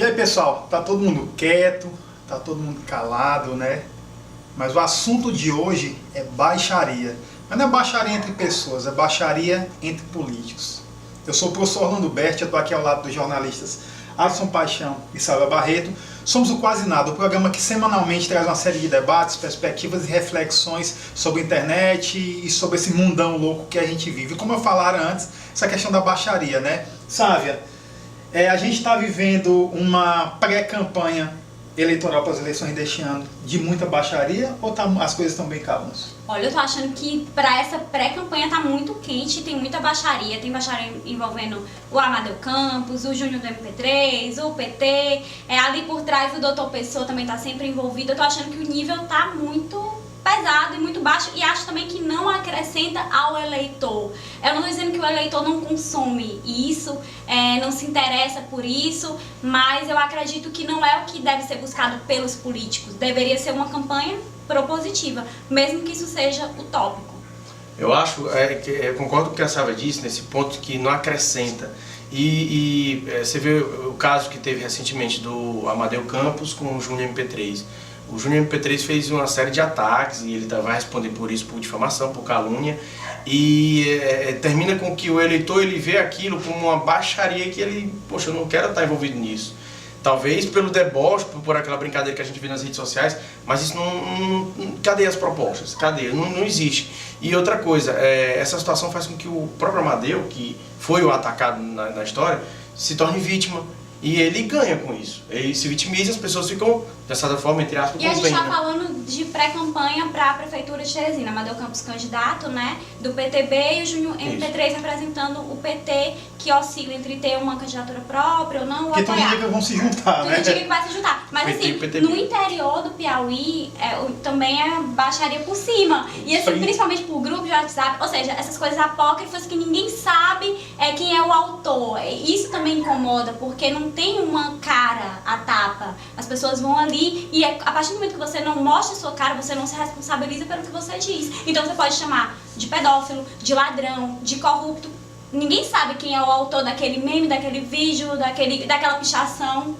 aí, pessoal, tá todo mundo quieto, tá todo mundo calado, né? Mas o assunto de hoje é baixaria. Mas não é baixaria entre pessoas, é baixaria entre políticos. Eu sou o professor Orlando Berti, eu estou aqui ao lado dos jornalistas Alisson Paixão e Sálvia Barreto. Somos o Quase Nada, o programa que semanalmente traz uma série de debates, perspectivas e reflexões sobre a internet e sobre esse mundão louco que a gente vive. Como eu falara antes, essa questão da baixaria, né? Sálvia, a gente está vivendo uma pré-campanha eleitoral para as eleições deste ano de muita baixaria ou as coisas estão bem calmas? Olha, eu tô achando que para essa pré-campanha tá muito quente, tem muita baixaria. Tem baixaria envolvendo o Amadeu Campos, o Júnior do MP3, o PT, ali por trás o Doutor Pessoa também tá sempre envolvido. Eu tô achando que o nível tá muito pesado e muito baixo e acho também que não acrescenta ao eleitor. Eu não estou dizendo que o eleitor não consome isso, não se interessa por isso, mas eu acredito que não é o que deve ser buscado pelos políticos. Deveria ser uma campanha propositiva, mesmo que isso seja utópico. Eu acho, eu concordo com o que a Sálvia disse, nesse ponto que não acrescenta. Você vê o caso que teve recentemente do Amadeu Campos com o Júnior MP3. O Júnior MP3 fez uma série de ataques e ele vai responder por isso, por difamação, por calúnia. E termina com que o eleitor ele vê aquilo como uma baixaria que ele, poxa, eu não quero estar envolvido nisso. Talvez pelo deboche, por aquela brincadeira que a gente vê nas redes sociais, mas isso não cadê as propostas? Cadê? Não existe. E outra coisa, essa situação faz com que o próprio Amadeu, que foi o atacado na história, se torne vítima. E ele ganha com isso. Ele se vitimiza, as pessoas ficam, de certa forma, entre aspas, e a gente está falando de pré-campanha para a Prefeitura de Teresina. Amadeu Campos candidato, né, do PTB, e o Júnior MP3 representando o PT, que oscila entre ter uma candidatura própria ou não, ou porque apoiar. todo dia que vão se juntar, né? Todo dia que vai se juntar. Mas PT, assim, PTB. no interior do Piauí, também é baixaria por cima. E assim, principalmente por grupo de WhatsApp, ou seja, essas coisas apócrifas que ninguém sabe quem é o autor. Isso também incomoda, porque não tem uma cara à tapa. As pessoas vão ali e a partir do momento que você não mostra a sua cara, você não se responsabiliza pelo que você diz. Então você pode chamar de pedófilo, de ladrão, de corrupto. Ninguém sabe quem é o autor daquele meme, daquele vídeo, daquela pichação.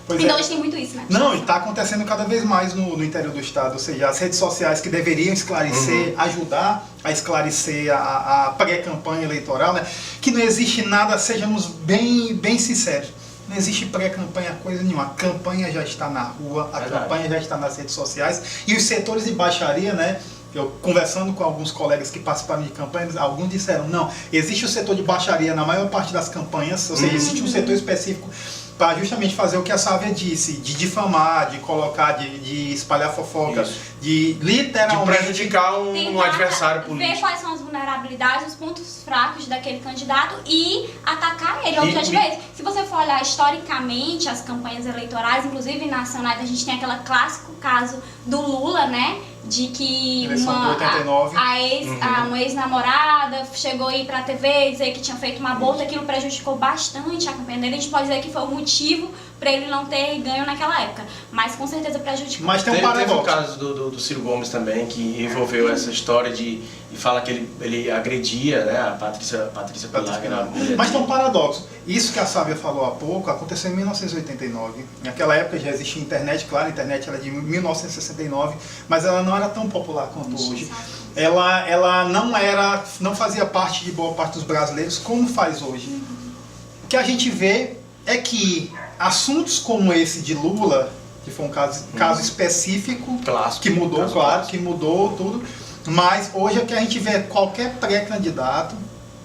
Então hoje tem muito isso, né? Não, e está acontecendo cada vez mais no interior do estado, ou seja, as redes sociais que deveriam esclarecer, ajudar a esclarecer a pré-campanha eleitoral, né? Que não existe nada, sejamos bem sinceros, não existe pré-campanha coisa nenhuma, a campanha já está na rua, a campanha já está nas redes sociais, e os setores de baixaria, né? Eu conversando com alguns colegas que participaram de campanhas, alguns disseram, não, existe o setor de baixaria na maior parte das campanhas, ou seja, existe um setor específico para justamente fazer o que a Sálvia disse, de difamar, de colocar, de espalhar fofoca, de literalmente... de prejudicar um adversário político. Ver quais são as vulnerabilidades, os pontos fracos daquele candidato e atacar ele. O objetivo é esse. Se você for olhar historicamente as campanhas eleitorais, inclusive nacionais, a gente tem aquele clássico caso do Lula, né? De que uma ex-namorada chegou aí pra TV dizer que tinha feito uma aborto, aquilo prejudicou bastante a campanha dele. A gente pode dizer que foi o motivo para ele não ter ganho naquela época, mas com certeza prejudicou. Mas tem um paradoxo. Teve o caso do Ciro Gomes também, que envolveu essa história e fala que ele agredia, né, a Patrícia Pilar. Mas tem um paradoxo. Isso que a Sálvia falou há pouco aconteceu em 1989. Naquela época já existia internet, claro, a internet era de 1969, mas ela não era tão popular quanto hoje. Ela não fazia parte de boa parte dos brasileiros como faz hoje. O que a gente vê é que assuntos como esse de Lula, que foi um caso específico, clássico, que mudou, claro, que mudou tudo, mas hoje é que a gente vê qualquer pré-candidato,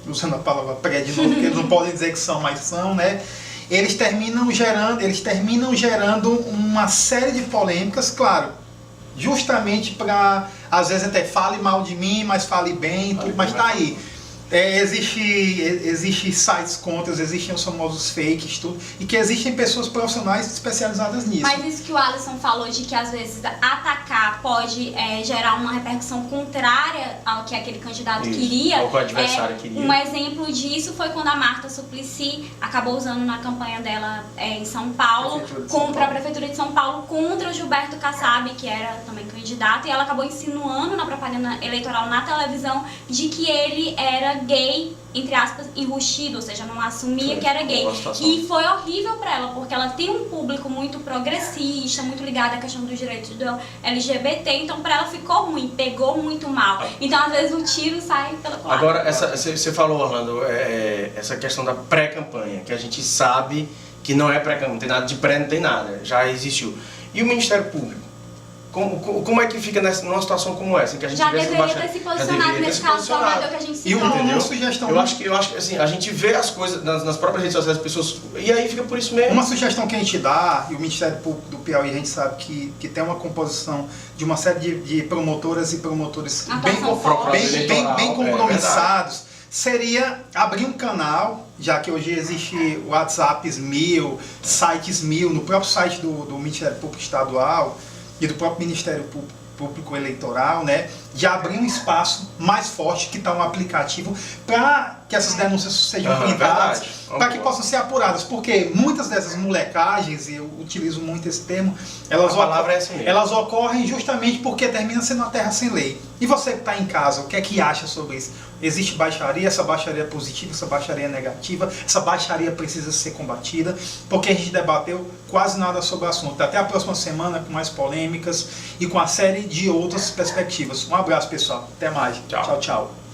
usando a palavra pré de novo, porque eles não podem dizer que são, mas são, né? Eles terminam gerando uma série de polêmicas, claro, justamente para, às vezes até fale mal de mim, mas fale bem, tudo, mas tá aí. Existe sites contas, existem os famosos fakes, tudo, e que existem pessoas profissionais especializadas nisso. Mas isso que o Alisson falou de que às vezes atacar pode gerar uma repercussão contrária ao que aquele candidato queria. Ou que o adversário queria. Um exemplo disso foi quando a Marta Suplicy acabou usando na campanha dela em São Paulo, para a Prefeitura de São Paulo, contra o Gilberto Kassab, que era também candidato, e ela acabou insinuando na propaganda eleitoral na televisão de que ele era gay, entre aspas, enrustido, ou seja, não assumia Sim, que era gay. uma situação. E foi horrível para ela, porque ela tem um público muito progressista, muito ligado à questão dos direitos do LGBT, então para ela ficou ruim, pegou muito mal. Então às vezes o tiro sai pela colada. Agora, você falou, Orlando, essa questão da pré-campanha, que a gente sabe que não é pré-campanha, não tem nada de pré, não tem nada, já existiu. E o Ministério Público? Como é que fica numa situação como essa? Em que a gente já tivesse deveria ter se posicionado nesse caso do Amadeu que a gente E citou. uma sugestão... Eu acho que assim, a gente vê as coisas nas próprias redes sociais das pessoas, e aí fica por isso mesmo. Uma sugestão que a gente dá, e o Ministério Público do Piauí, a gente sabe que tem uma composição de uma série de promotoras e promotores bem compromissados, seria abrir um canal, já que hoje existe WhatsApps 1000, sites 1000, no próprio site do Ministério Público Estadual e do próprio Ministério Público Eleitoral, né, de abrir um espaço mais forte, que está um aplicativo, para que essas denúncias sejam printadas, para que possam ser apuradas, porque muitas dessas molecagens, e eu utilizo muito esse termo, elas ocorrem justamente porque termina sendo uma terra sem lei. E você que está em casa, o que é que acha sobre isso? Existe baixaria, essa baixaria é positiva, essa baixaria é negativa, essa baixaria precisa ser combatida, porque a gente debateu quase nada sobre o assunto. Até a próxima semana com mais polêmicas e com uma série de outras perspectivas. Um abraço, pessoal. Até mais. Tchau. Tchau.